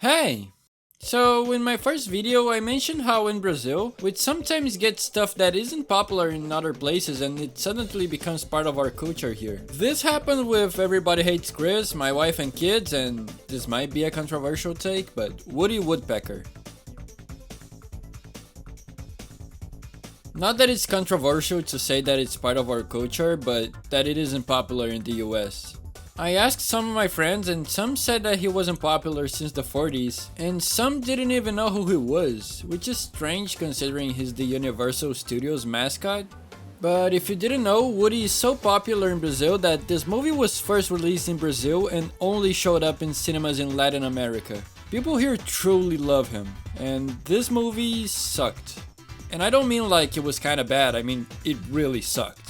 Hey! So in my first video I mentioned how in Brazil we'd sometimes get stuff that isn't popular in other places and it suddenly becomes part of our culture here. This happened with Everybody Hates Chris, My Wife and Kids, and this might be a controversial take, but Woodpecker. Not that it's controversial to say that it's part of our culture, but that it isn't popular in the US. I asked some of my friends and some said that he wasn't popular since the 40s, and some didn't even know who he was, which is strange considering he's the Universal Studios mascot. But if you didn't know, Woody is so popular in Brazil that this movie was first released in Brazil and only showed up in cinemas in Latin America. People here truly love him, and this movie sucked. And I don't mean like it was kinda bad, I mean it really sucked.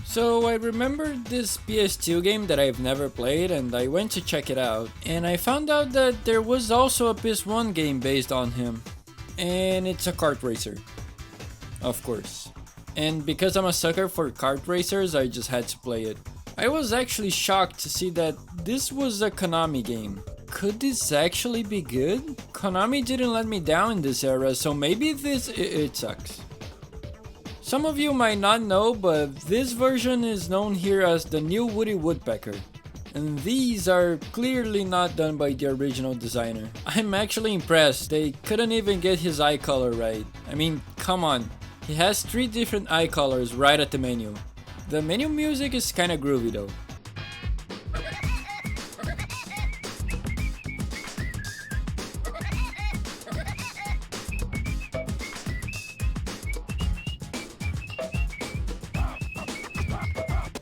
So I remembered this PS2 game that I've never played and I went to check it out, and I found out that there was also a PS1 game based on him, and it's a kart racer, of course. And because I'm a sucker for kart racers, I just had to play it. I was actually shocked to see that this was a Konami game. Could this actually be good? Konami didn't let me down in this era, so maybe it sucks. Some of you might not know, but this version is known here as the new Woody Woodpecker. And these are clearly not done by the original designer. I'm actually impressed, they couldn't even get his eye color right. I mean, come on, he has 3 different eye colors right at the menu. The menu music is kinda groovy though.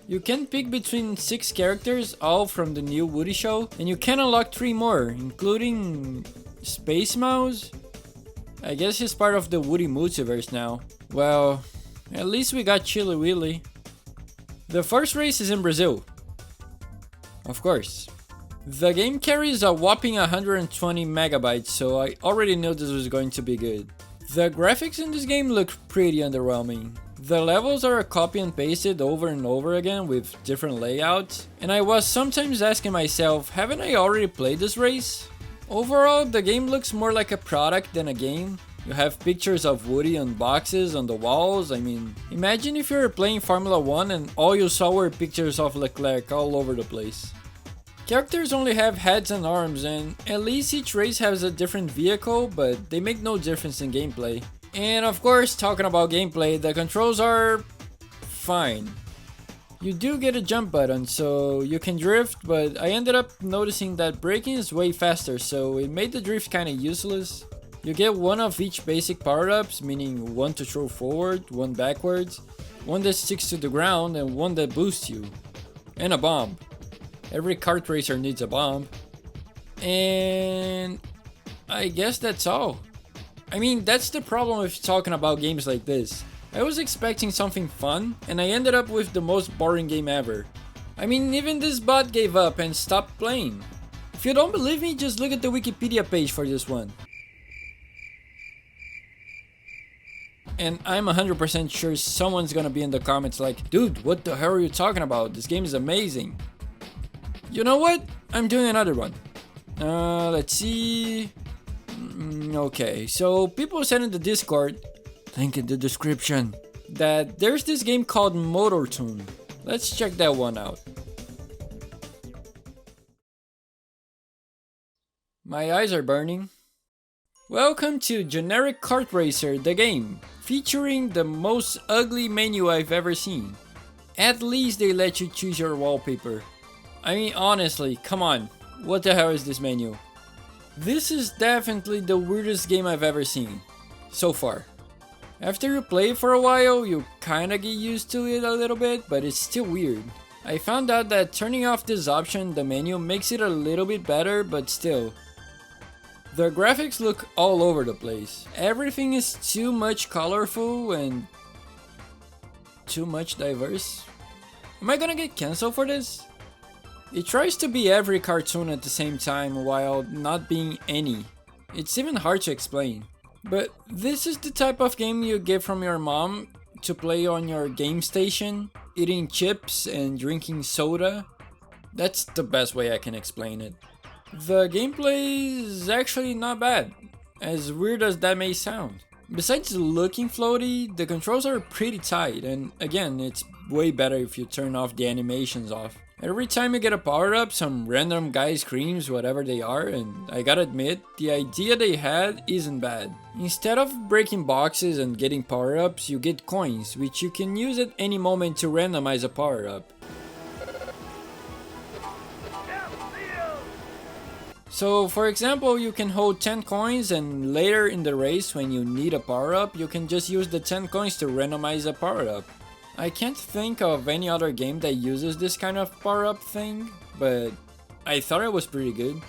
You can pick between 6 characters, all from the new Woody show, and you can unlock 3 more, including Space Mouse? I guess he's part of the Woody multiverse now. Well, at least we got Chili Willy. The first race is in Brazil. Of course. The game carries a whopping 120 megabytes, so I already knew this was going to be good. The graphics in this game look pretty underwhelming. The levels are copy and pasted over and over again with different layouts, and I was sometimes asking myself, haven't I already played this race? Overall, the game looks more like a product than a game. You have pictures of Woody on boxes on the walls. I mean, imagine if you were playing Formula 1 and all you saw were pictures of Leclerc all over the place. Characters only have heads and arms, and at least each race has a different vehicle, but they make no difference in gameplay. And of course, talking about gameplay, the controls are fine. You do get a jump button, so you can drift, but I ended up noticing that braking is way faster, so it made the drift kinda useless. You get one of each basic power-ups, meaning one to throw forward, one backwards, one that sticks to the ground, and one that boosts you. And a bomb. Every kart racer needs a bomb. And I guess that's all. I mean, that's the problem with talking about games like this. I was expecting something fun, and I ended up with the most boring game ever. I mean, even this bot gave up and stopped playing. If you don't believe me, just look at the Wikipedia page for this one. And I'm 100% sure someone's gonna be in the comments like, dude, what the hell are you talking about? This game is amazing. You know what? I'm doing another one. Let's see. Okay, so people said in the Discord, link in the description, that there's this game called Motor Tune. Let's check that one out. My eyes are burning. Welcome to Generic Kart Racer, the game, featuring the most ugly menu I've ever seen. At least they let you choose your wallpaper. I mean, honestly, come on, what the hell is this menu? This is definitely the weirdest game I've ever seen, so far. After you play for a while, you kinda get used to it a little bit, but it's still weird. I found out that turning off this option in the menu makes it a little bit better, but still. The graphics look all over the place. Everything is too much colorful and too much diverse. Am I gonna get cancelled for this? It tries to be every cartoon at the same time while not being any. It's even hard to explain. But this is the type of game you get from your mom to play on your game station, eating chips and drinking soda. That's the best way I can explain it. The gameplay is actually not bad, as weird as that may sound. Besides looking floaty, the controls are pretty tight, and again, it's way better if you turn off the animations off. Every time you get a power up, some random guy screams whatever they are, and I gotta admit, the idea they had isn't bad. Instead of breaking boxes and getting power ups, you get coins, which you can use at any moment to randomize a power up. So for example, you can hold 10 coins and later in the race when you need a power up, you can just use the 10 coins to randomize a power up. I can't think of any other game that uses this kind of power up thing, but I thought it was pretty good.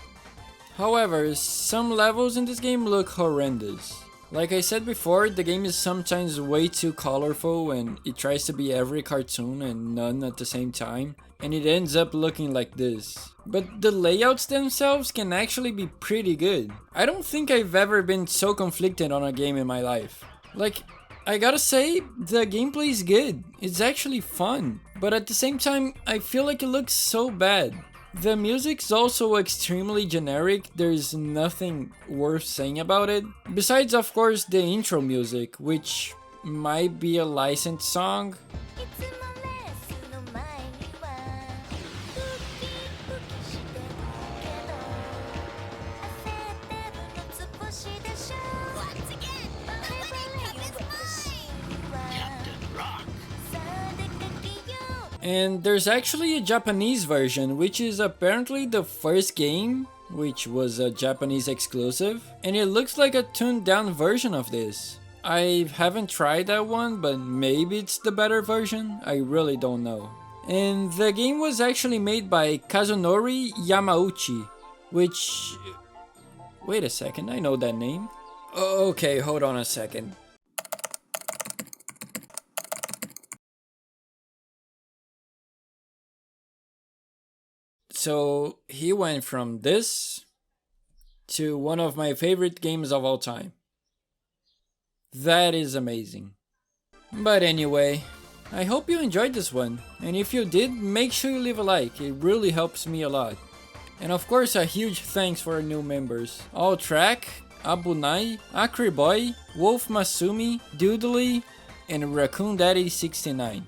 However, some levels in this game look horrendous. Like I said before, the game is sometimes way too colorful and it tries to be every cartoon and none at the same time, and it ends up looking like this. But the layouts themselves can actually be pretty good. I don't think I've ever been so conflicted on a game in my life. Like, I gotta say, the gameplay is good. It's actually fun. But at the same time, I feel like it looks so bad. The music's also extremely generic, there's nothing worth saying about it. Besides, of course, the intro music, which might be a licensed song. And there's actually a Japanese version, which is apparently the first game, which was a Japanese exclusive, and it looks like a tuned down version of this. I haven't tried that one, but maybe it's the better version, I really don't know. And the game was actually made by Kazunori Yamauchi, which... Wait a second, I know that name. Okay, hold on a second. So he went from this to one of my favorite games of all time. That is amazing. But anyway, I hope you enjoyed this one, and if you did, make sure you leave a like, it really helps me a lot. And of course a huge thanks for our new members. Alltrack, Abunai, Acriboy, Wolf Masumi, Doodly, and Raccoon Daddy 69.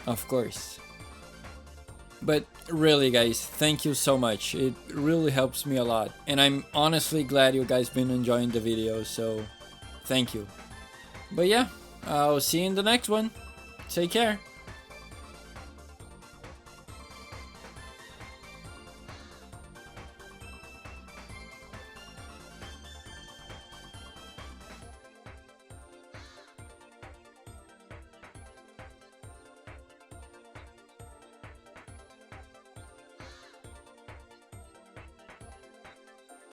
Of course. But really guys, thank you so much, it really helps me a lot, and I'm honestly glad you guys been enjoying the video, so thank you. But yeah, I'll see you in the next one, take care.